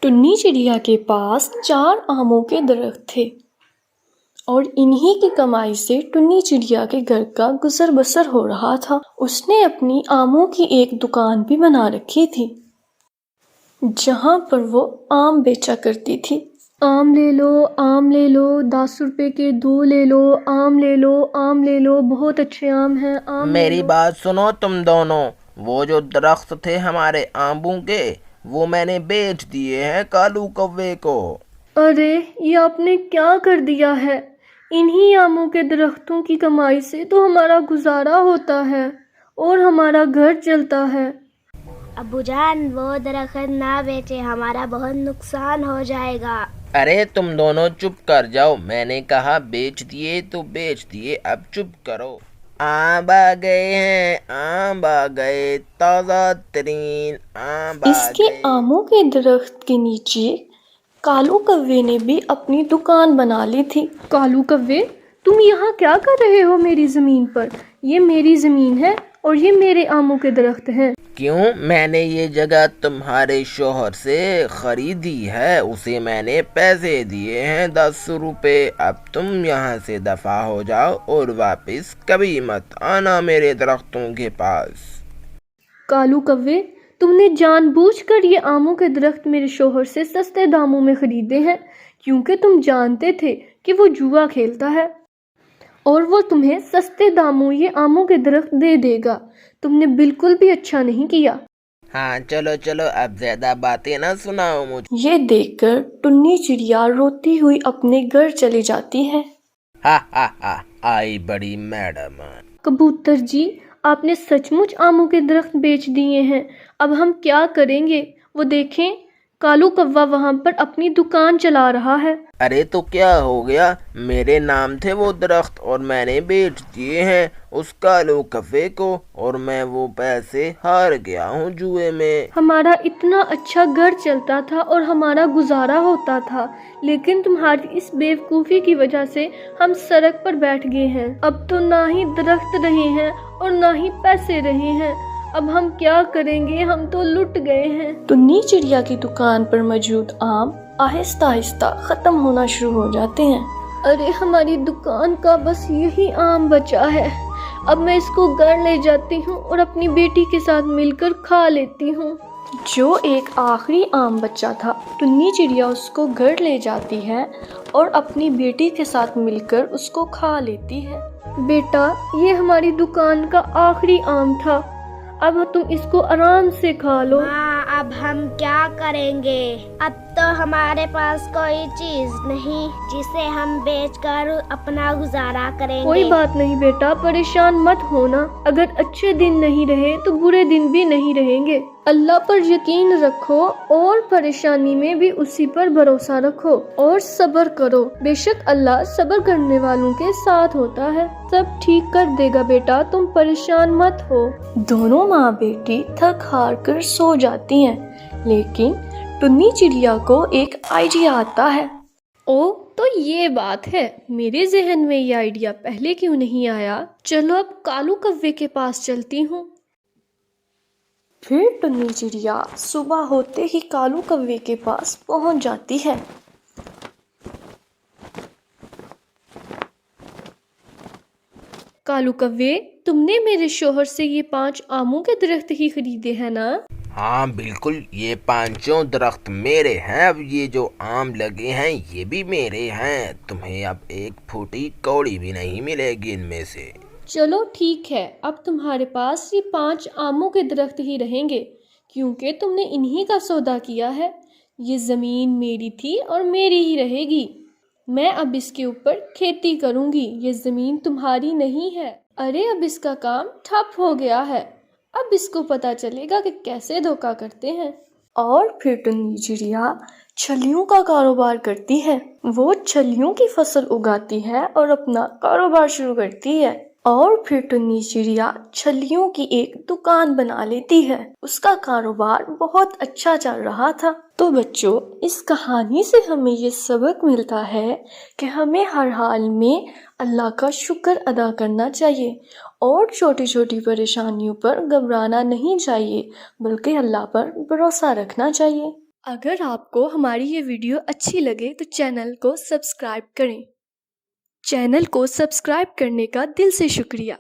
टुन्नी चिड़िया के पास 4 आमों के दरख्त थे और इन्हीं की कमाई से टुन्नी चिड़िया के घर का गुजर बसर हो रहा था। उसने अपनी आमों की एक दुकान भी बना रखी थी जहाँ पर वो आम बेचा करती थी। आम ले लो 10 रुपए के 2 ले लो, आम ले लो, बहुत अच्छे आम हैं, आम ले मेरी लो। बात सुनो तुम दोनों, वो जो दरख्त थे हमारे आमों के वो मैंने बेच दिए हैं कालू कौवे को। अरे ये आपने क्या कर दिया है? इन्हीं आमों के दरख्तों की कमाई से तो हमारा गुजारा होता है और हमारा घर चलता है। अब्बू जान, वो दरख्त ना बेचे, हमारा बहुत नुकसान हो जाएगा। अरे तुम दोनों चुप कर जाओ, मैंने कहा बेच दिए तो बेच दिए, अब चुप करो। आम आ गए हैं, आम आ गए, ताज़ा तरीन आम आ इसके गए। आमों के दरख्त के नीचे कालू कव्वे ने भी अपनी दुकान बना ली थी। कालू कव्वे, तुम यहाँ क्या कर रहे हो मेरी ज़मीन पर? ये मेरी ज़मीन है और ये मेरे आमों के दरख्त हैं। क्यों? मैंने ये जगह तुम्हारे शोहर से खरीदी है, उसे मैंने पैसे दिए हैं 10 रुपए। अब तुम यहाँ से दफा हो जाओ और वापस कभी मत आना मेरे दरख्तों के पास। कालू कव्वे, तुमने जानबूझकर ये आमों के दरख्त मेरे शोहर से सस्ते दामों में खरीदे हैं क्योंकि तुम जानते थे कि वो जुआ खेलता है और वो तुम्हें सस्ते दामों ये आमों के दरख्त दे देगा। तुमने बिल्कुल भी अच्छा नहीं किया। हाँ चलो चलो, अब ज्यादा बातें ना सुनाओ मुझे। ये देखकर टुन्नी चिड़िया रोती हुई अपने घर चली जाती है। हा हा हा, आई बड़ी मैडम। कबूतर जी, आपने सचमुच आमों के दरख्त बेच दिए हैं। अब हम क्या करेंगे? वो देखें, कालू कव्वा वहाँ पर अपनी दुकान चला रहा है। अरे तो क्या हो गया, मेरे नाम थे वो दरख्त और मैंने बेच दिए हैं उस कालू कव्वे को, और मैं वो पैसे हार गया हूँ जुए में। हमारा इतना अच्छा घर चलता था और हमारा गुजारा होता था, लेकिन तुम्हारी इस बेवकूफ़ी की वजह से हम सड़क पर बैठ गए हैं। अब तो ना ही दरख्त रहे हैं और ना ही पैसे रहे हैं। अब हम क्या करेंगे? हम तो लुट गए हैं। टुन्नी चिड़िया की दुकान पर मौजूद आम आहिस्ता आहिस्ता खत्म होना शुरू हो जाते हैं। अरे हमारी दुकान का बस यही आम बचा है। अब मैं इसको घर ले जाती हूँ और अपनी बेटी के साथ मिलकर खा लेती हूँ। जो एक आखिरी आम बचा था, टुन्नी चिड़िया उसको घर ले जाती है और अपनी बेटी के साथ मिलकर उसको खा लेती है। बेटा, ये हमारी दुकान का आखिरी आम था, अब तुम इसको आराम से खा लो। माँ, अब हम क्या करेंगे? अब तो हमारे पास कोई चीज नहीं जिसे हम बेचकर अपना गुजारा करेंगे। कोई बात नहीं बेटा, परेशान मत होना। अगर अच्छे दिन नहीं रहे तो बुरे दिन भी नहीं रहेंगे। अल्लाह पर यकीन रखो और परेशानी में भी उसी पर भरोसा रखो और सब्र करो। बेशक अल्लाह सब्र करने वालों के साथ होता है। सब ठीक कर देगा बेटा, तुम परेशान मत हो। दोनों माँ बेटी थक हार कर सो जाती हैं, लेकिन टुन्नी चिड़िया को एक आइडिया आता है। ओ, तो ये बात है, मेरे जहन में ये आइडिया पहले क्यों नहीं आया? चलो अब कालू कव्वे के पास चलती हूँ। फिर टुन्नी चिड़िया सुबह होते ही कालू कव्वे के पास पहुंच जाती है। कालू कव्वे, तुमने मेरे शोहर से ये 5 आमों के दरख्त ही खरीदे हैं ना? हाँ बिल्कुल, ये 5 दरख्त मेरे हैं। अब ये जो आम लगे हैं ये भी मेरे हैं। तुम्हें अब एक फूटी कौड़ी भी नहीं मिलेगी इनमें से। चलो ठीक है, अब तुम्हारे पास ये 5 आमों के दरख्त ही रहेंगे क्योंकि तुमने इन्हीं का सौदा किया है। ये ज़मीन मेरी थी और मेरी ही रहेगी। मैं अब इसके ऊपर खेती करूँगी। ये ज़मीन तुम्हारी नहीं है। अरे अब इसका काम ठप हो गया है। अब इसको पता चलेगा कि कैसे धोखा करते हैं। और फिर टुन्नी चिड़िया छलियों का कारोबार करती है। वो छलियों की फसल उगाती है और अपना कारोबार शुरू करती है। और फिर टुन्नी चिड़िया छलियों की एक दुकान बना लेती है। उसका कारोबार बहुत अच्छा चल रहा था। तो बच्चों, इस कहानी से हमें ये सबक मिलता है कि हमें हर हाल में अल्लाह का शुक्र अदा करना चाहिए और छोटी छोटी परेशानियों पर घबराना नहीं चाहिए, बल्कि अल्लाह पर भरोसा रखना चाहिए। اگر آپ کو ہماری یہ ویڈیو اچھی لگے تو چینل کو سبسکرائب کریں۔ چینل کو سبسکرائب کرنے کا دل سے شکریہ۔